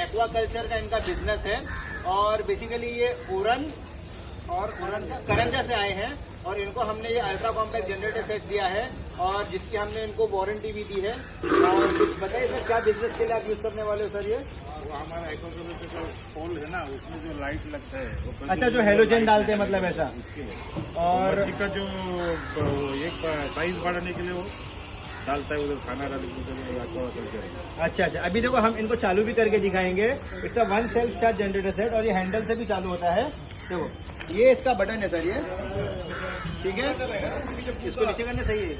Aquaculture का इनका business है और बेसिकली ये उरन करंजा से आए हैं और इनको हमने ये अल्ट्रा कॉम्पैक्ट जनरेटर सेट दिया है और जिसकी हमने इनको वारंटी भी दी है। और कुछ बताइए सर, क्या बिजनेस के लिए आप यूज करने वाले हो सर? ये वो हमारा एक्वाकल्चर का पोल है ना, उसमें जो लाइट लगता है। अच्छा, जो हेलोजन डालते हैं मतलब ऐसा। और मच्छी का जो एक साइज बढ़ाने के लिए वो डालता है, उधर खाना डालने के लिए एक्वाकल्चर। अच्छा, अभी देखो हम इनको चालू भी करके दिखाएंगे। It's a 1 self charge generator set और ये हैंडल से भी चालू होता है। देखो ये इसका बटन है सर, ये ठीक है, इसको नीचे करना सही है।